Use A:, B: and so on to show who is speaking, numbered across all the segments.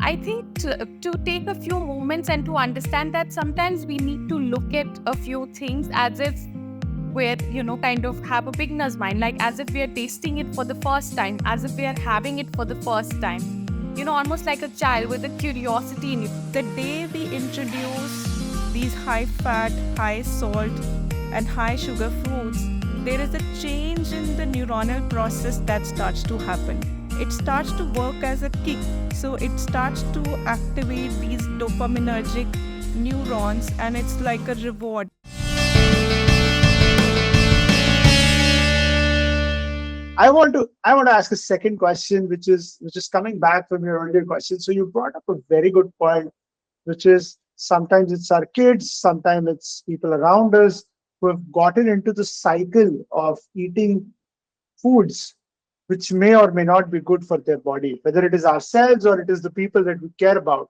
A: I think to take a few moments and to understand that sometimes we need to look at a few things as if we're, kind of have a beginner's mind, like as if we are tasting it for the first time, as if we are having it for the first time. Almost like a child with a curiosity in you.
B: The day we introduce these high fat, high salt, and high sugar foods, there is a change in the neuronal process that starts to happen. It starts to work as a kick. So it starts to activate these dopaminergic neurons, and it's like a reward.
C: I want to ask a second question, which is coming back from your earlier question. So you brought up a very good point, which is sometimes it's our kids, sometimes it's people around us who have gotten into the cycle of eating foods which may or may not be good for their body, whether it is ourselves or it is the people that we care about.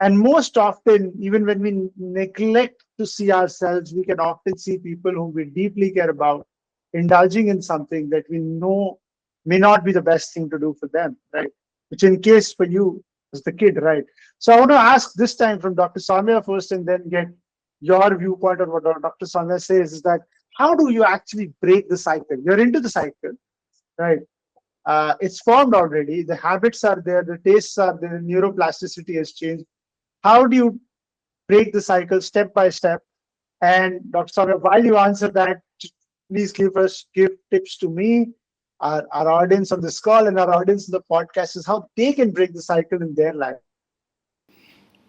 C: And most often, even when we neglect to see ourselves, we can often see people whom we deeply care about indulging in something that we know may not be the best thing to do for them, right? Which, in case for you, was the kid, right? So I want to ask this time from Dr. Saumya first and then get your viewpoint on what Dr. Saumya says is that how do you actually break the cycle? You're into the cycle, right? It's formed already. The habits are there, the tastes are there, neuroplasticity has changed. How do you break the cycle step by step? And Dr. Saumya, while you answer that, please give tips to me, our audience on this call, and our audience on the podcast is how they can break the cycle in their life.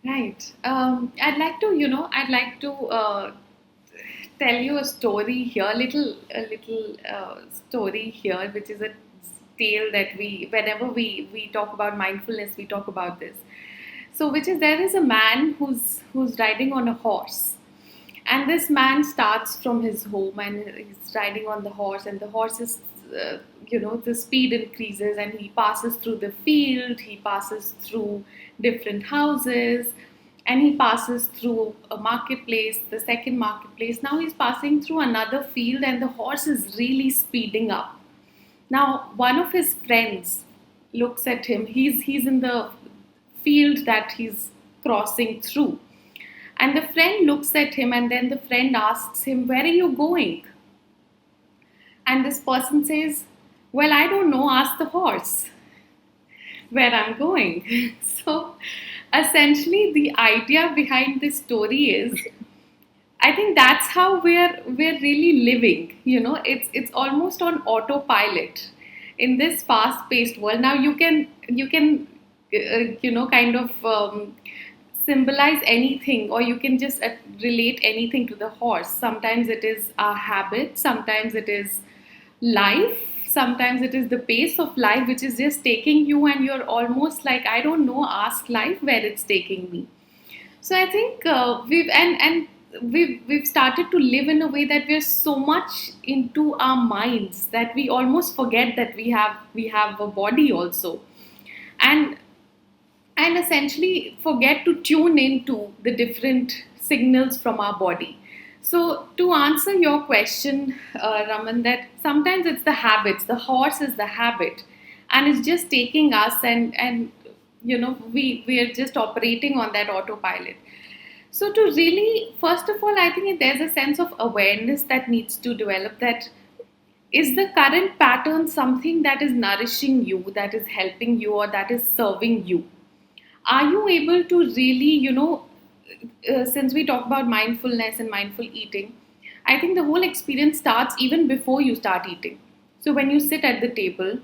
A: Right. I'd like to tell you a story here, a little story here, which is a tale that whenever we talk about mindfulness, we talk about this. So, which is there is a man who's riding on a horse, and this man starts from his home and he's riding on the horse, and the horse is, the speed increases, and he passes through the field, he passes through different houses, and he passes through a marketplace, the second marketplace. Now he's passing through another field, and the horse is really speeding up. Now, one of his friends looks at him. He's in the field that he's crossing through. And the friend looks at him, and then the friend asks him, "Where are you going?" And this person says, "Well, I don't know, ask the horse where I'm going." So essentially, the idea behind this story is, I think that's how we're really living. It's almost on autopilot in this fast-paced world. Now you can kind of symbolize anything, or you can just relate anything to the horse. Sometimes it is a habit, sometimes it is life, sometimes it is the pace of life which is just taking you, and you're almost like, I don't know, ask life where it's taking me. So I think we've started to live in a way that we're so much into our minds that we almost forget that we have a body also, and essentially forget to tune into the different signals from our body. So to answer your question, Raman, that sometimes it's the habits. The horse is the habit, and it's just taking us, and we are just operating on that autopilot. So to really, first of all, I think there's a sense of awareness that needs to develop. That is the current pattern something that is nourishing you, that is helping you, or that is serving you? Are you able to really, since we talk about mindfulness and mindful eating, I think the whole experience starts even before you start eating. So when you sit at the table,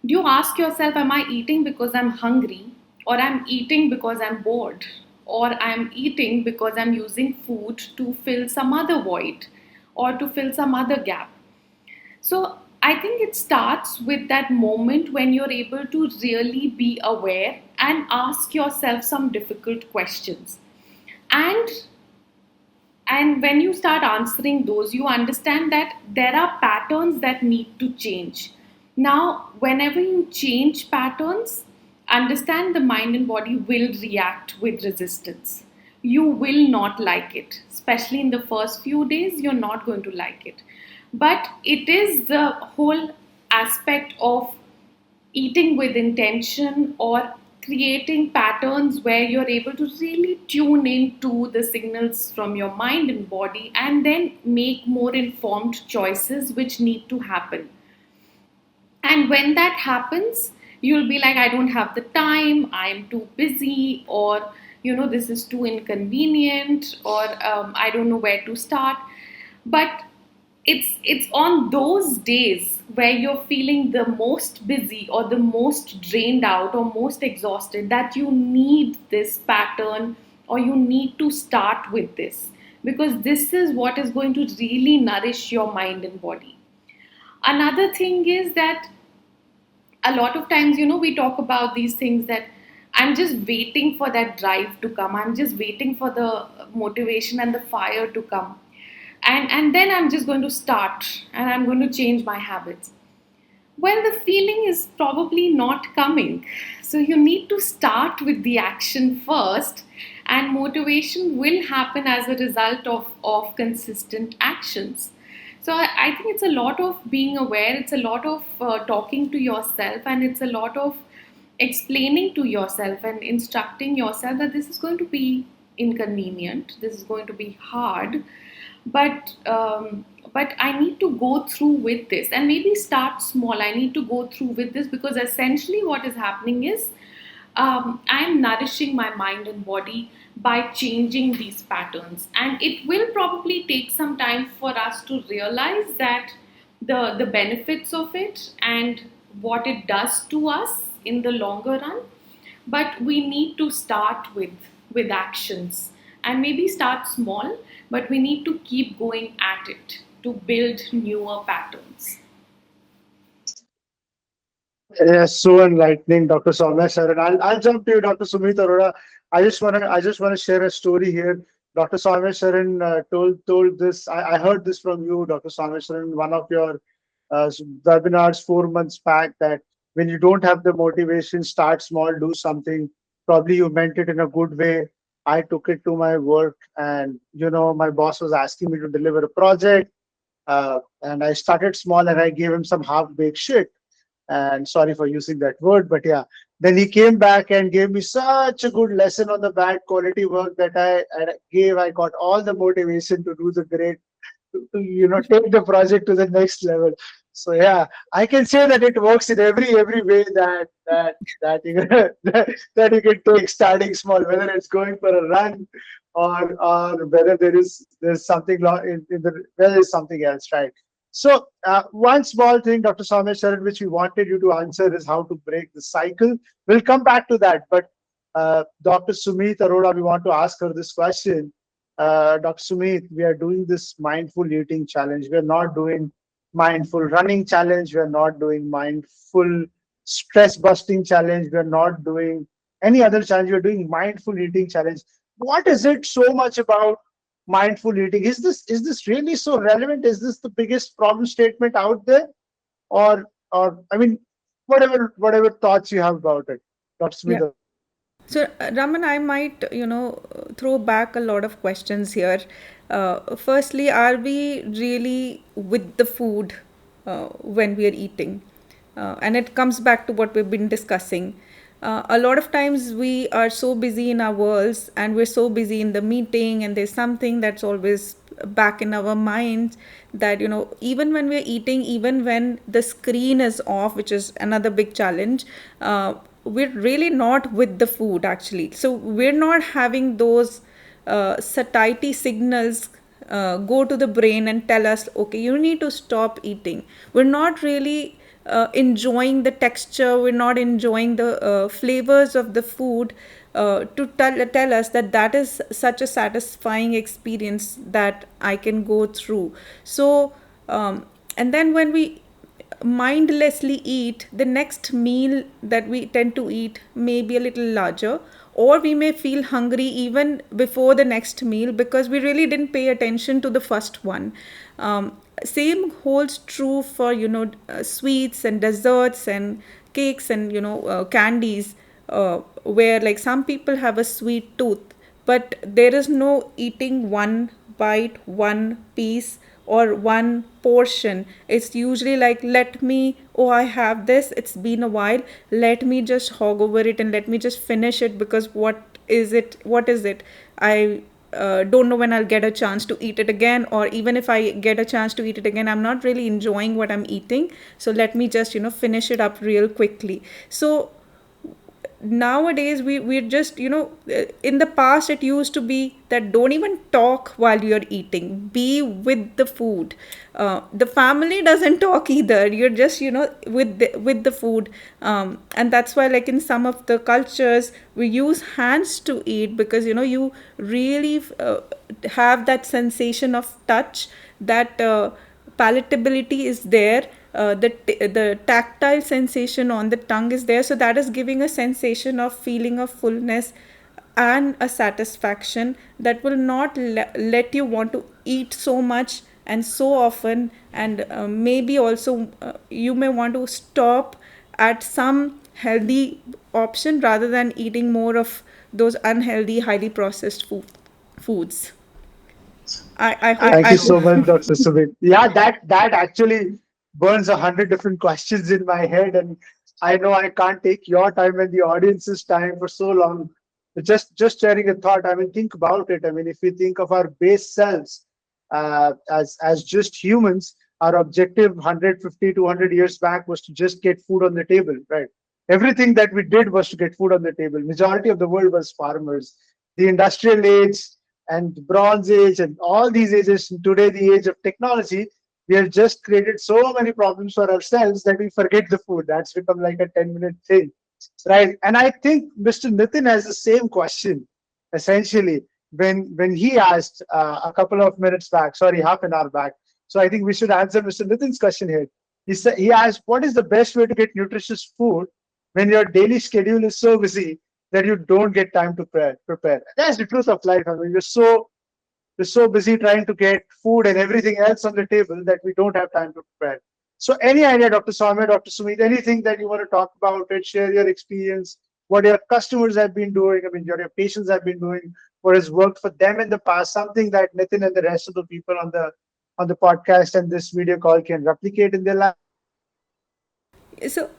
A: do you ask yourself, am I eating because I'm hungry, or I'm eating because I'm bored, or I'm eating because I'm using food to fill some other void or to fill some other gap? So I think it starts with that moment when you're able to really be aware and ask yourself some difficult questions. And when you start answering those, you understand that there are patterns that need to change. Now, whenever you change patterns, understand the mind and body will react with resistance. You will not like it, especially in the first few days, you're not going to like it. But it is the whole aspect of eating with intention, or creating patterns where you're able to really tune into the signals from your mind and body and then make more informed choices which need to happen. And when that happens, you'll be like, I don't have the time, I'm too busy, or this is too inconvenient, or I don't know where to start. But it's on those days where you're feeling the most busy or the most drained out or most exhausted that you need this pattern, or you need to start with this, because this is what is going to really nourish your mind and body. Another thing is that a lot of times, we talk about these things that I'm just waiting for that drive to come. I'm just waiting for the motivation and the fire to come. And then I'm just going to start and I'm going to change my habits. Well, the feeling is probably not coming. So you need to start with the action first, and motivation will happen as a result of consistent actions. So I think it's a lot of being aware, it's a lot of talking to yourself, and it's a lot of explaining to yourself and instructing yourself that this is going to be inconvenient, this is going to be hard, but I need to go through with this, and maybe start small. I need to go through with this because essentially what is happening is I'm nourishing my mind and body by changing these patterns, and it will probably take some time for us to realize that the benefits of it and what it does to us in the longer run. But we need to start with actions, and maybe start small, but we need to keep going at it to build newer patterns.
C: Yes, so enlightening, Dr. Saumya Sharan. I'll jump to you, Dr. Sumeet Arora. I just wanna share a story here. Dr. Saumya Sharan told this. I heard this from you, Dr. Saumya Sharan, in one of your webinars 4 months back, that when you don't have the motivation, start small, do something. Probably you meant it in a good way. I took it to my work, and my boss was asking me to deliver a project, and I started small, and I gave him some half-baked shit, and sorry for using that word, but yeah. Then he came back and gave me such a good lesson on the bad quality work that I gave. I got all the motivation to do the great, to take the project to the next level. So yeah, I can say that it works in every way that you that you can take, starting small, whether it's going for a run, or whether there's something in the whether there's something else, right? So one small thing, Dr. Saumya Sharan, which we wanted you to answer, is how to break the cycle. We'll come back to that, but Dr. Sumeet Arora, we want to ask her this question. Dr. Sumeet, we are doing this mindful eating challenge. We are not doing mindful running challenge. We are not doing mindful stress busting challenge. We are not doing any other challenge. We are doing mindful eating challenge. What is it so much about mindful eating? Is this really so relevant? Is this the biggest problem statement out there? Or I mean, whatever thoughts you have about it, Dr.
B: Yeah.
C: Smith.
B: So, Raman, I might, throw back a lot of questions here. Firstly, are we really with the food when we are eating? And it comes back to what we've been discussing. A lot of times we are so busy in our worlds, and we're so busy in the meeting, and there's something that's always back in our minds, that even when we're eating, even when the screen is off, which is another big challenge, we're really not with the food actually. So we're not having those satiety signals go to the brain and tell us, okay, you need to stop eating. We're not really enjoying the texture, we're not enjoying the flavors of the food to tell us that that is such a satisfying experience that I can go through. So, and then when we mindlessly eat, the next meal that we tend to eat may be a little larger, or we may feel hungry even before the next meal because we really didn't pay attention to the first one. Same holds true for sweets and desserts and cakes and candies, where like some people have a sweet tooth, but there is no eating one bite, one piece or one portion. It's usually like, let me, oh, I have this, it's been a while, let me just hog over it and let me just finish it, because what is it, I don't know when I'll get a chance to eat it again, or even if I get a chance to eat it again, I'm not really enjoying what I'm eating, so let me just finish it up real quickly. So nowadays we're just, in the past it used to be that don't even talk while you're eating, be with the food. The family doesn't talk either, you're just with the food. And that's why, like, in some of the cultures we use hands to eat, because you really have that sensation of touch, that palatability is there, the tactile sensation on the tongue is there, so that is giving a sensation of feeling of fullness and a satisfaction that will not let you want to eat so much and so often. And maybe also you may want to stop at some healthy option rather than eating more of those unhealthy, highly processed foods.
C: Thank
B: I
C: you
B: hope.
C: so much, Dr. Sumit. Yeah, that actually burns 100 different questions in my head, and I know I can't take your time and the audience's time for so long. But just sharing a thought. I mean, think about it. I mean, if we think of our base selves as just humans, our objective 150 200 years back was to just get food on the table, right? Everything that we did was to get food on the table. Majority of the world was farmers. The industrial age and the bronze age and all these ages, and today the age of technology, we have just created so many problems for ourselves that we forget the food. That's become like a 10-minute thing, right? And I think Mr. Nitin has the same question, essentially, when he asked a couple of minutes back, sorry, half an hour back. So I think we should answer Mr. Nitin's question here. He asked, what is the best way to get nutritious food when your daily schedule is so busy that you don't get time to prepare? That's the truth of life. I mean, we're so busy trying to get food and everything else on the table that we don't have time to prepare. So, any idea, Dr. Saumya, Dr. Sumeet, anything that you want to talk about it, share your experience, what your customers have been doing, I mean, what your patients have been doing, what has worked for them in the past, something that Nitin and the rest of the people on the podcast and this video call can replicate in their life?
B: So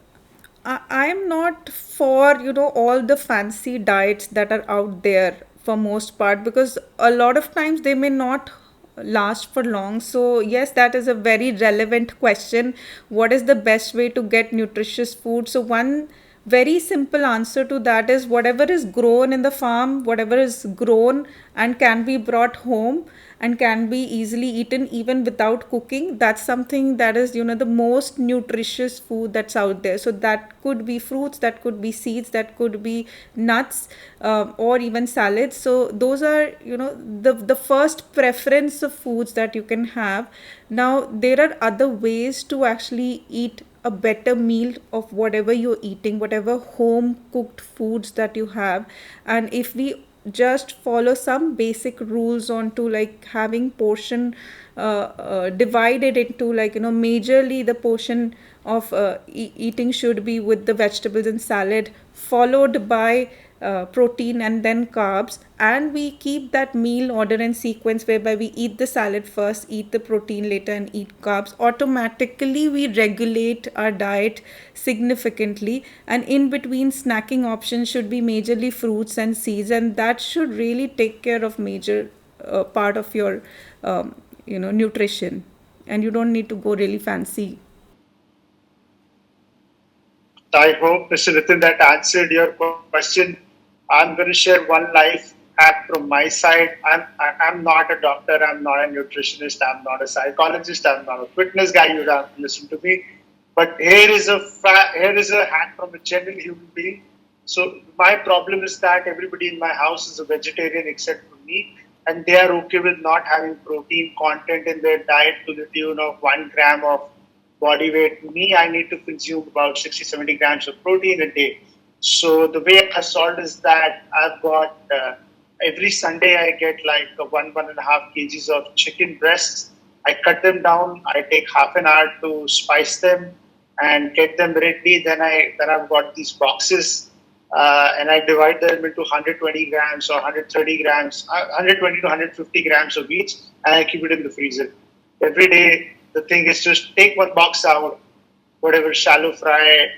B: I'm not for all the fancy diets that are out there for most part, because a lot of times they may not last for long. So yes, that is a very relevant question. What is the best way to get nutritious food? So one very simple answer to that is whatever is grown in the farm, whatever is grown and can be brought home and can be easily eaten even without cooking, that's something that is the most nutritious food that's out there. So that could be fruits, that could be seeds, that could be nuts, or even salads. So those are the first preference of foods that you can have. Now there are other ways to actually eat a better meal of whatever you're eating, whatever home cooked foods that you have. And if we just follow some basic rules on to, like, having portion divided into, like, majorly the portion of eating should be with the vegetables and salad, followed by protein and then carbs, and we keep that meal order and sequence whereby we eat the salad first, eat the protein later, and eat carbs. Automatically we regulate our diet significantly, and in between snacking options should be majorly fruits and seeds, and that should really take care of major part of your nutrition, and you don't need to go really fancy.
C: I hope, Mr. Nitin, that answered your question. I'm going to share one life hack from my side. I'm not a doctor. I'm not a nutritionist. I'm not a psychologist. I'm not a fitness guy. You don't have to listen to me. But here is a hack from a genuine human being. So my problem is that everybody in my house is a vegetarian except for me, and they are okay with not having protein content in their diet to the tune of 1 gram of body weight. Me, I need to consume about 60, 70 grams of protein a day. So the way I solved is that I've got every Sunday I get like 1.5 kgs of chicken breasts. I cut them down. I take half an hour to spice them and get them ready. Then I've got these boxes, and I divide them into 120 grams or 130 grams, 120 to 150 grams of each, and I keep it in the freezer. Every day, the thing is just take one box out, whatever shallow fry,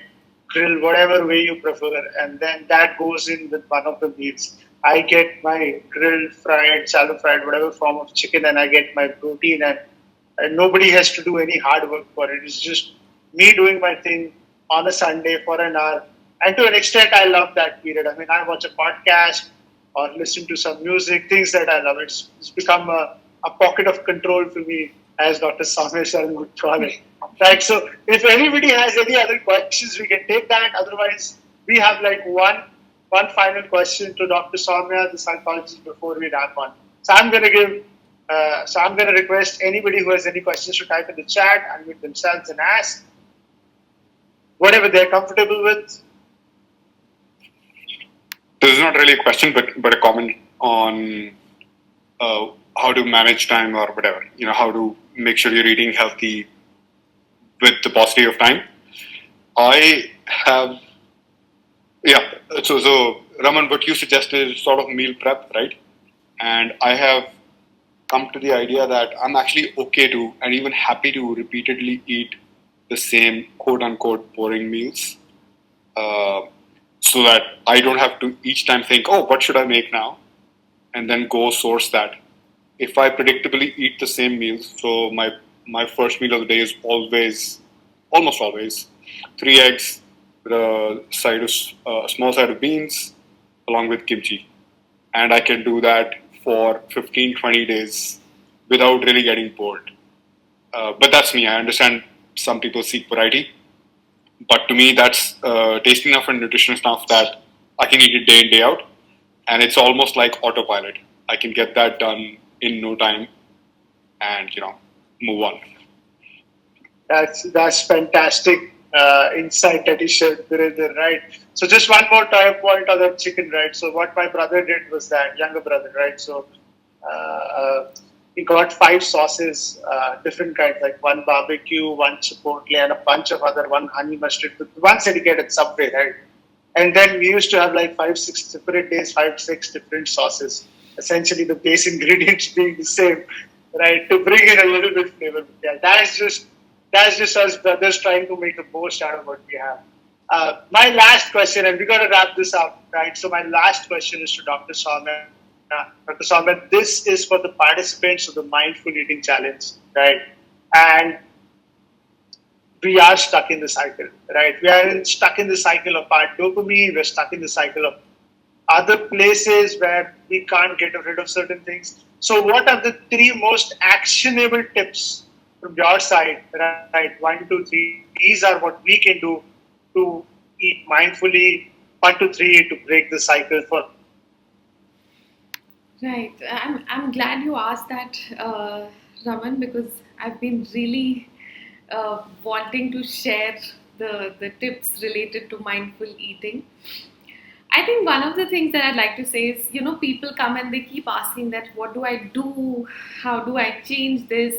C: grill, whatever way you prefer, and then that goes in with one of the meals. I get my grilled, fried, shallow fried, whatever form of chicken, and I get my protein, and nobody has to do any hard work for it. It's just me doing my thing on a Sunday for an hour. And to an extent, I love that period. I mean, I watch a podcast or listen to some music, things that I love. It's become a pocket of control for me, as Dr. Saumya Sharan would call it. Right. So if anybody has any other questions, we can take that. Otherwise, we have like one final question to Dr. Saumya, the psychologist, before we wrap on. So I'm going to request anybody who has any questions to type in the chat, unmute themselves and ask whatever they're comfortable with.
D: This is not really a question, but a comment on how to manage time or whatever. How to make sure you're eating healthy with the paucity of time. I have, So Raman, what you suggested is sort of meal prep, right? And I have come to the idea that I'm actually okay to and even happy to repeatedly eat the same quote unquote boring meals. So that I don't have to each time think, oh, what should I make now? And then go source that. If I predictably eat the same meals, so my first meal of the day is almost always, 3 eggs with a small side of beans along with kimchi. And I can do that for 15-20 days without really getting bored. But that's me. I understand some people seek variety. But to me, that's tasty enough and nutritious enough that I can eat it day in, day out. And it's almost like autopilot. I can get that done in no time and, move on.
C: That's fantastic insight that you shared, Virendra, right? So just one more point on the chicken, right? So what my brother did was that, younger brother, right? So he got 5 sauces, different kinds, like one barbecue, one chipotle, and a bunch of other, one honey mustard, one said he get at Subway, right? And then we used to have like 5-6 separate days, 5-6 different sauces. Essentially the base ingredients being the same, right? To bring in a little bit flavor. Yeah, that's just us brothers trying to make the most out of what we have. My last question, and we're going to wrap this up, right? So my last question is to Dr. Saumya. Dr. Saumya, this is for the participants of the Mindful Eating Challenge, right? And we are stuck in the cycle, right? We are stuck in the cycle of our dopamine. We're stuck in the cycle of other places where we can't get rid of certain things. So what are the 3 most actionable tips from your side, right? 1, 2, 3. These are what we can do to eat mindfully. 1, 2, 3 to break the cycle for.
A: Right. I'm glad you asked that, Raman, because I've been really wanting to share the tips related to mindful eating. I think one of the things that I'd like to say is, people come and they keep asking that, what do I do? How do I change this?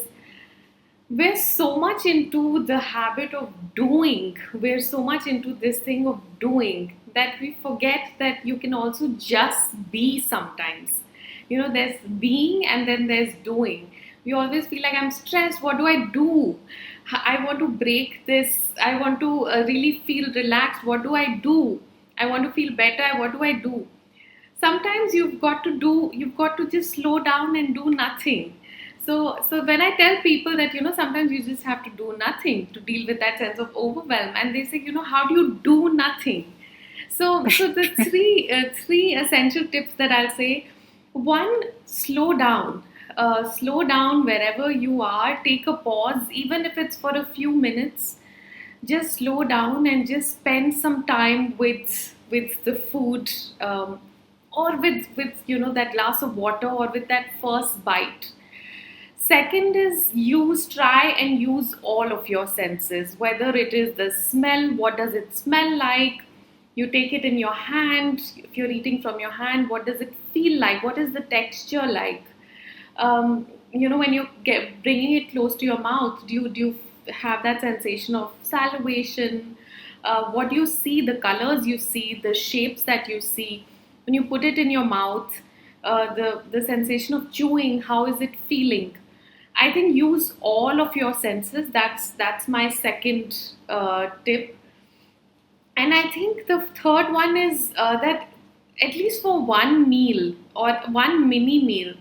A: We're so much into the habit of doing. We're so much into this thing of doing that we forget that you can also just be sometimes. There's being and then there's doing. We always feel like I'm stressed. What do I do? I want to break this. I want to really feel relaxed. What do I do? I want to feel better. What do I do? Sometimes you've got to just slow down and do nothing. So when I tell people that, sometimes you just have to do nothing to deal with that sense of overwhelm, and they say, how do you do nothing? So the three essential tips that I'll say. 1, slow down. Slow down wherever you are. Take a pause, even if it's for a few minutes. Just slow down and just spend some time with the food, or with that glass of water, or with that first bite. Second is try and use all of your senses, whether it is the smell, what does it smell like? You take it in your hand. If you're eating from your hand, what does it feel like? What is the texture like? When you get bringing it close to your mouth, do you have that sensation of salivation? What do you see? The colors you see, the shapes that you see. When you put it in your mouth, the sensation of chewing, how is it feeling? I think use all of your senses. That's my second tip. And I think the third one is that at least for one meal or one mini meal,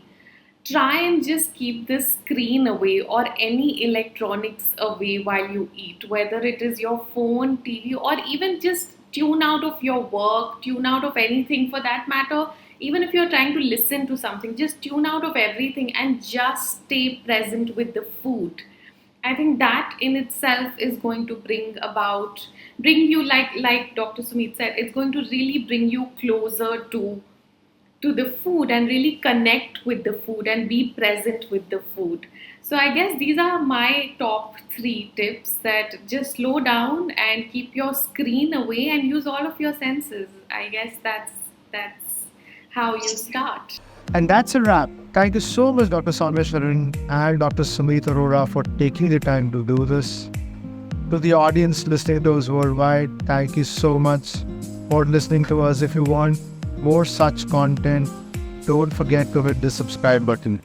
A: try and just keep the screen away or any electronics away while you eat, whether it is your phone, TV, or even just tune out of your work, tune out of anything for that matter. Even if you're trying to listen to something, just tune out of everything and just stay present with the food. I think that in itself is going to bring you, like Dr. Sumeet said, it's going to really bring you closer to the food and really connect with the food and be present with the food. So I guess these are my top three tips, that just slow down and keep your screen away and use all of your senses. I guess that's how you start.
C: And that's a wrap. Thank you so much, Dr. Saumya Sharan and Dr. Sumeet Arora, for taking the time to do this. To the audience listening to us worldwide, thank you so much for listening to us. If you want more such content, don't forget to hit the subscribe button.